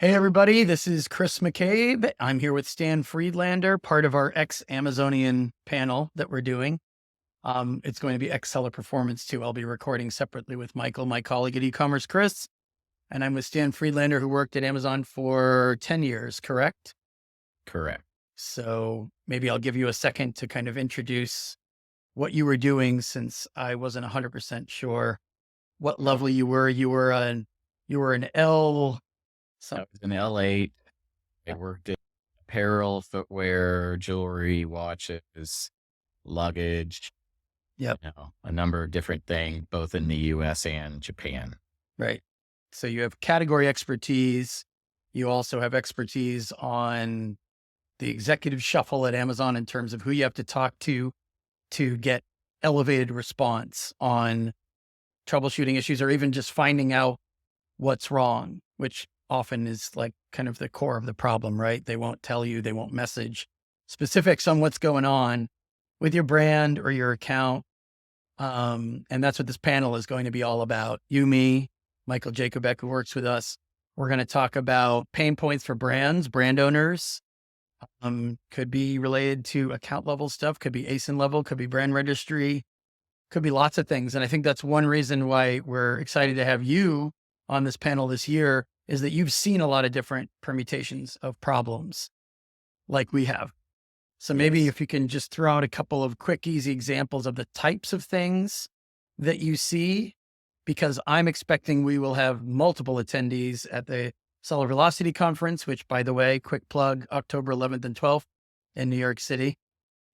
Hey, everybody, this is Chris McCabe. I'm here with Stan Friedlander, part of our ex-Amazonian panel that we're doing. It's going to be ex-seller performance too. I'll be recording separately with Michael, my colleague at e-commerce, Chris, and I'm with Stan Friedlander, who worked at Amazon for 10 years, correct? Correct. So maybe I'll give you a second to kind of introduce what you were doing, since I wasn't 100% sure what level you were. You were an L, I some, was in L8. I worked in apparel, footwear, jewelry, watches, luggage, yep. a number of different things, both in the US and Japan. Right. So you have category expertise. You also have expertise on the executive shuffle at Amazon in terms of who you have to talk to get elevated response on troubleshooting issues, or even just finding out what's wrong, which often is like kind of the core of the problem, right? They won't tell you, they won't message specifics on what's going on with your brand or your account. And that's what this panel is going to be all about. You, me, Michael Jacobek, who works with us. We're going to talk about pain points for brands, brand owners. Could be related to account level stuff, could be ASIN level, could be brand registry, could be lots of things. And I think that's one reason why we're excited to have you on this panel this year, is that you've seen a lot of different permutations of problems like we have. So maybe Yes. if you can just throw out a couple of quick, easy examples of the types of things that you see, because I'm expecting we will have multiple attendees at the Seller Velocity Conference, which, by the way, quick plug, October 11th and 12th in New York City.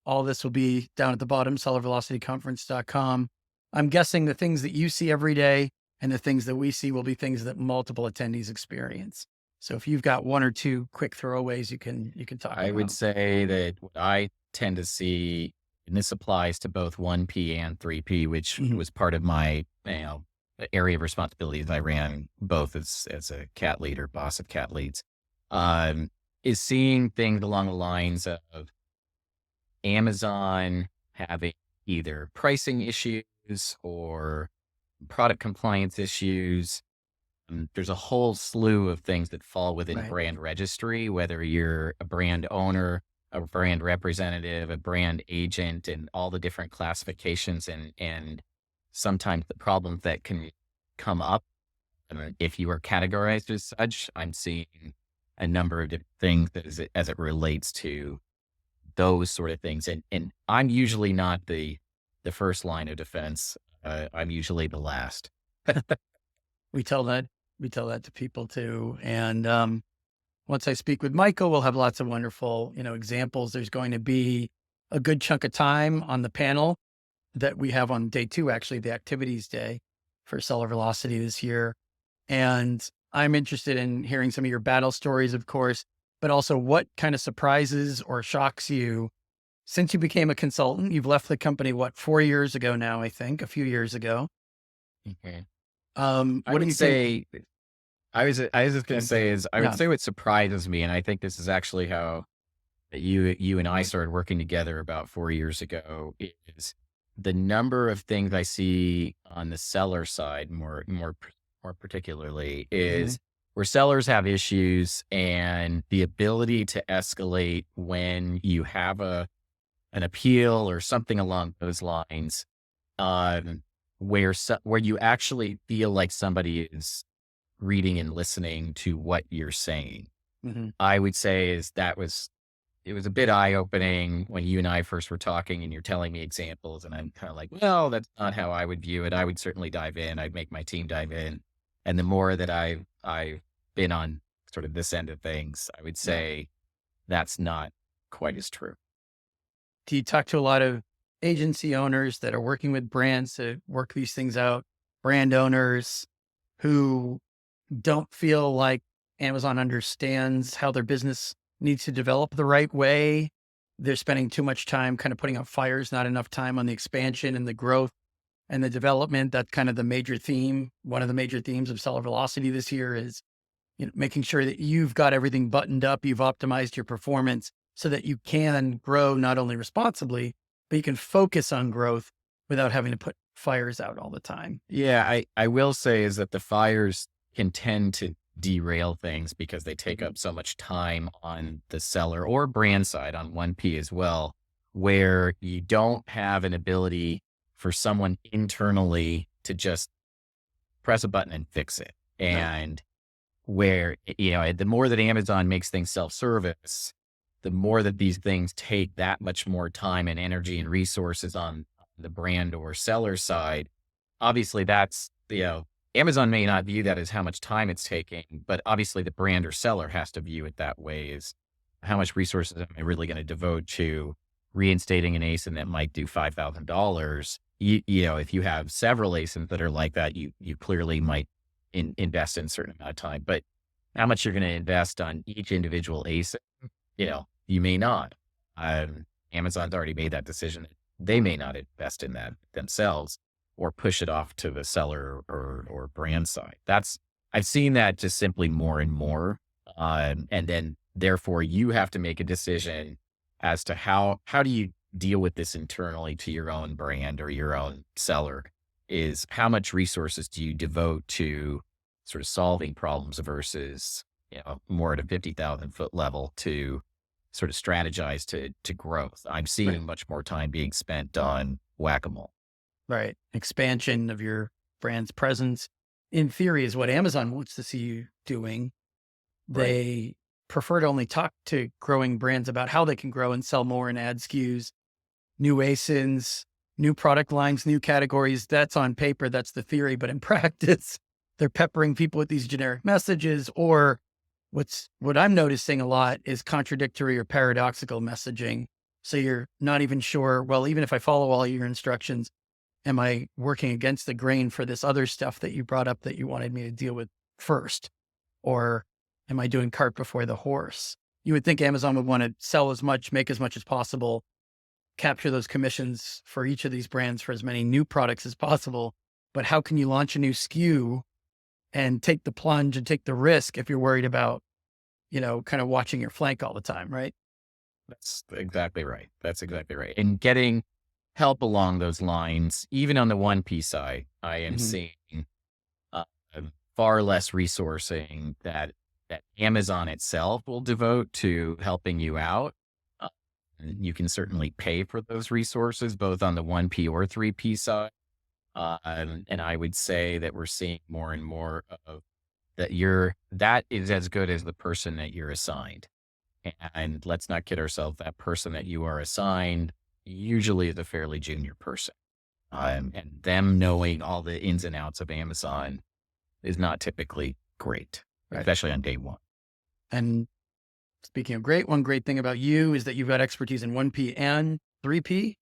All this will be down at the bottom, sellervelocityconference.com. I'm guessing the things that you see every day and the things that we see will be things that multiple attendees experience. So if you've got one or two quick throwaways, you can talk I would about. say that what I tend to see, and this applies to both 1P and 3P, which Mhm. was part of my, area of responsibilities. I ran both as a cat leader, boss of cat leads, um, is seeing things along the lines of Amazon having either pricing issues or product compliance issues. There's a whole slew of things that fall within Right. brand registry, whether you're a brand owner, a brand representative, a brand agent, and all the different classifications and sometimes the problems that can come up. If you are categorized as such, I'm seeing a number of different things that as it relates to those sort of things. And I'm usually not the first line of defense. I'm usually the last. We tell that to people too. And once I speak with Michael, we'll have lots of wonderful, examples. There's going to be a good chunk of time on the panel that we have on day 2, actually, the activities day for Seller Velocity this year. And I'm interested in hearing some of your battle stories, of course, but also what kind of surprises or shocks you since you became a consultant. You've left the company, what, 4 years ago now, I think, a few years ago. Okay. I What do would you think? say I was just gonna say is I would Yeah. say what surprises me, and I think this is actually how you and I started working together about 4 years ago, is the number of things I see on the seller side more particularly Mhm. is where sellers have issues and the ability to escalate when you have an appeal or something along those lines, um, where you actually feel like somebody is reading and listening to what you're saying. Mhm. I would say is it was a bit eye-opening when you and I first were talking and you're telling me examples, and I'm kinda like, "Well, that's not how I would view it." I would certainly dive in. I'd make my team dive in. And the more that I've been on sort of this end of things, I would Yeah. say that's not quite as true. Do you talk to a lot of agency owners that are working with brands to work these things out? Brand owners who don't feel like Amazon understands how their business needs to develop the right way. They're spending too much time kind of putting out fires, not enough time on the expansion and the growth and the development. That's kind of the major theme. One of the major themes of Seller Velocity this year is, making sure that you've got everything buttoned up, you've optimized your performance so that you can grow not only responsibly, but you can focus on growth without having to put fires out all the time. Yeah, I will say is that the fires can tend to derail things because they take up so much time on the seller or brand side on 1P as well, where you don't have an ability for someone internally to just press a button and fix it. Right. And where, the more that Amazon makes things self-service, the more that these things take that much more time and energy and resources on the brand or seller side. Obviously, that's, Amazon may not view that as how much time it's taking, but obviously the brand or seller has to view it that way is how much resources am I really going to devote to reinstating an ASIN that might do $5,000. If you have several ASINs that are like that, you clearly might invest in a certain amount of time, but how much you're going to invest on each individual ASIN, you may not. Amazon's already made that decision. They may not invest in that themselves or push it off to the seller or brand side. I've seen that just simply more and more. And then therefore you have to make a decision as to how do you deal with this internally to your own brand or your own seller is how much resources do you devote to sort of solving problems versus, more at a 50,000 foot level to sort of strategize to growth. I'm Right. seeing much more time being spent on whack-a-mole. Right. Expansion of your brand's presence, in theory, is what Amazon wants to see you doing. Right. They prefer to only talk to growing brands about how they can grow and sell more and add SKUs, new ASINs, new product lines, new categories. That's on paper. That's the theory. But in practice, they're peppering people with these generic messages, or what I'm noticing a lot is contradictory or paradoxical messaging. So you're not even sure, well, even if I follow all your instructions, am I working against the grain for this other stuff that you brought up that you wanted me to deal with first? Or am I doing cart before the horse? You would think Amazon would want to sell as much, make as much as possible, capture those commissions for each of these brands for as many new products as possible. But how can you launch a new SKU and take the plunge and take the risk if you're worried about, kind of watching your flank all the time, right? That's exactly right. That's exactly right. And getting help along those lines, even on the 1P side, I am Hmm. seeing uh, far less resourcing that Amazon itself will devote to helping you out. Uh, you can certainly pay for those resources, both on the 1P or 3P side. And I would say that we're seeing more and more of that is as good as the person that you're assigned. And let's not kid ourselves, that person that you are assigned usually is a fairly junior person. And them knowing all the ins and outs of Amazon is not typically great, Right. especially on day one. And speaking of great, one great thing about you is that you've got expertise in 1P and 3P.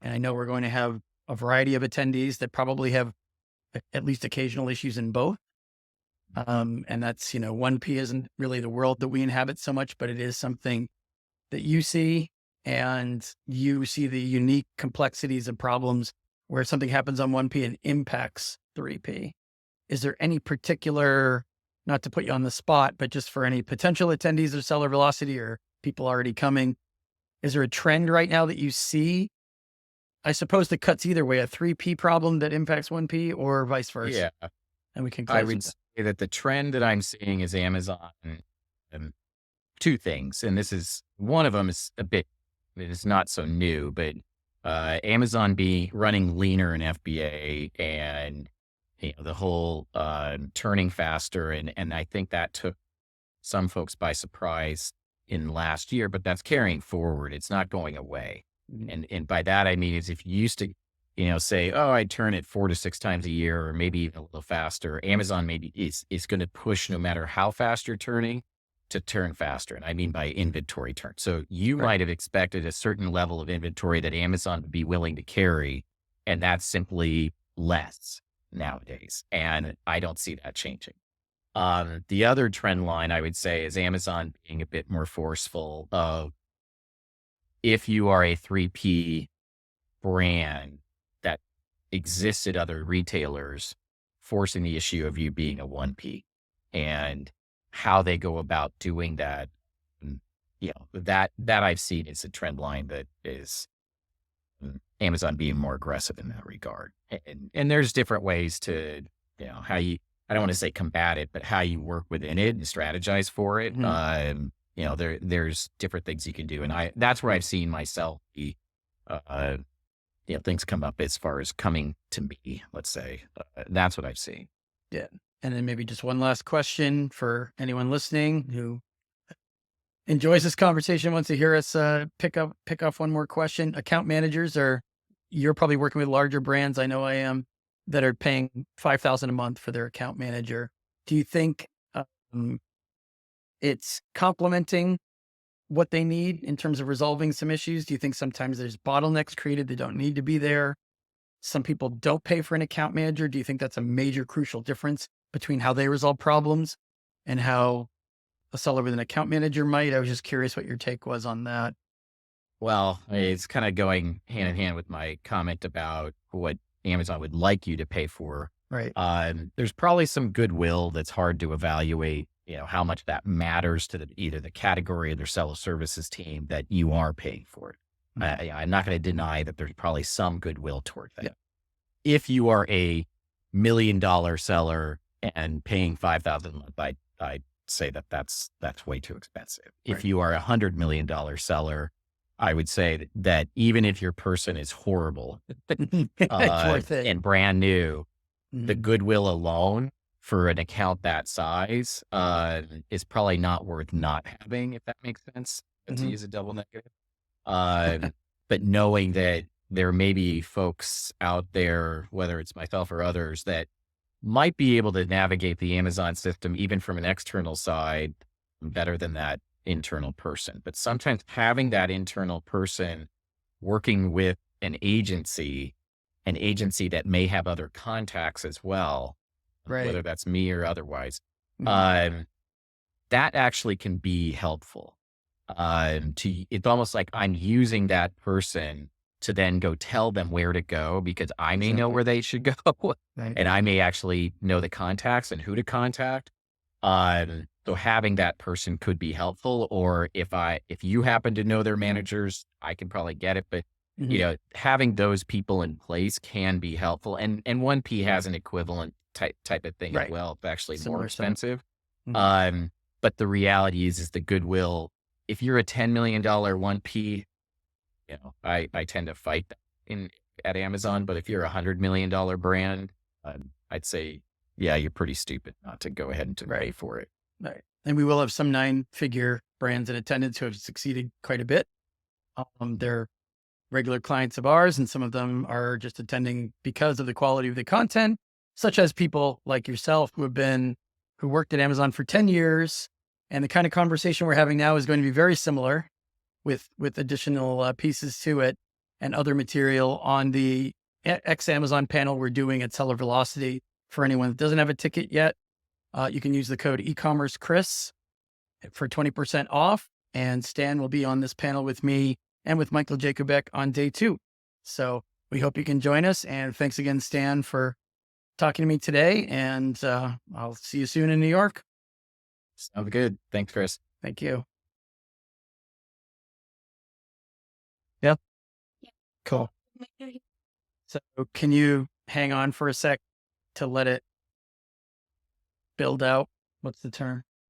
And I know we're going to have a variety of attendees that probably have at least occasional issues in both. And that's, 1P isn't really the world that we inhabit so much, but it is something that you see, and you see the unique complexities and problems where something happens on 1P and impacts 3P. Is there any particular, not to put you on the spot, but just for any potential attendees of Seller Velocity or people already coming, is there a trend right now that you see? I suppose that cuts either way, a 3P problem that impacts 1P or vice versa. Yeah, And we can I close would with that. say that the trend that I'm seeing is Amazon, two things, and this is one of them is it is not so new, but Amazon be running leaner in FBA and the whole turning faster, and I think that took some folks by surprise in last year, but that's carrying forward. It's not going away, Mhm. and by that I mean is if you used to say, oh, I turn it 4 to 6 times a year, or maybe even a little faster. Amazon maybe is going to push no matter how fast you're turning to turn faster. And I mean by inventory turn. So you Right. might have expected a certain level of inventory that Amazon would be willing to carry. And that's simply less nowadays. And I don't see that changing. The other trend line I would say is Amazon being a bit more forceful of if you are a 3P brand that exists at other retailers, forcing the issue of you being a 1P and how they go about doing that. mm, that I've seen is a trend line that is Amazon being more aggressive in that regard. And there's different ways to, how you I don't want to say combat it, but how you work within it and strategize for it. Mhm. There's different things you can do. And that's where I've seen myself be, uh, things come up as far as coming to me, let's say. That's what I've seen. Yeah. And then maybe just one last question for anyone listening who enjoys this conversation, wants to hear us pick off one more question. Account managers are, you're probably working with larger brands. I know I am, that are paying 5,000 a month for their account manager. Do you think um, it's complementing what they need in terms of resolving some issues? Do you think sometimes there's bottlenecks created that don't need to be there? Some people don't pay for an account manager. Do you think that's a major crucial difference between how they resolve problems and how a seller with an account manager might? I was just curious what your take was on that. Well, it's kind of going hand in hand with my comment about what Amazon would like you to pay for. Right. There's probably some goodwill that's hard to evaluate, how much that matters to either the category or their seller services team that you are paying for it. I'm not going to deny that there's probably some goodwill toward that. Yeah. If you are a $1 million seller and paying 5,000 a month, I'd say that's way too expensive. If Right. you are $100 million seller, I would say that even if your person is horrible It's worth it. and brand new, the Mhm. goodwill alone for an account that size is probably not worth not having, if that makes sense, to Mhm. use a double negative. Um, but knowing that there may be folks out there, whether it's myself or others, that might be able to navigate the Amazon system, even from an external side, better than that internal person. But sometimes having that internal person working with an agency that may have other contacts as well, Right. whether that's me or otherwise, Mhm. um, that actually can be helpful. It's almost like I'm using that person to then go tell them where to go because I may know Exactly. where they should go Right. and I may actually know the contacts and who to contact. So having that person could be helpful. Or if you happen to know their managers, I can probably get it. But Mhm. having those people in place can be helpful. And 1P has an equivalent type of thing as Right. well. It's actually more Similar setup. expensive. Mhm. Um, but the reality is the goodwill. If you're a $10 million 1P, I tend to fight that at Amazon. But if you're $100 million brand, I'd say, yeah, you're pretty stupid not to go ahead and to pay Right. for it. Right. And we will have some 9-figure brands in attendance who have succeeded quite a bit. They're regular clients of ours, and some of them are just attending because of the quality of the content, such as people like yourself who worked at Amazon for 10 years. And the kind of conversation we're having now is going to be very similar with additional pieces to it and other material on the ex Amazon panel we're doing at Seller Velocity. For anyone that doesn't have a ticket yet, you can use the code ecommerce Chris for 20% off. And Stan will be on this panel with me and with Michael Jacobek on day 2. So we hope you can join us. And thanks again, Stan, for talking to me today. And I'll see you soon in New York. Sounds good. Thanks, Chris. Thank you. Yep. Cool. So can you hang on for a sec to let it build out? What's the term?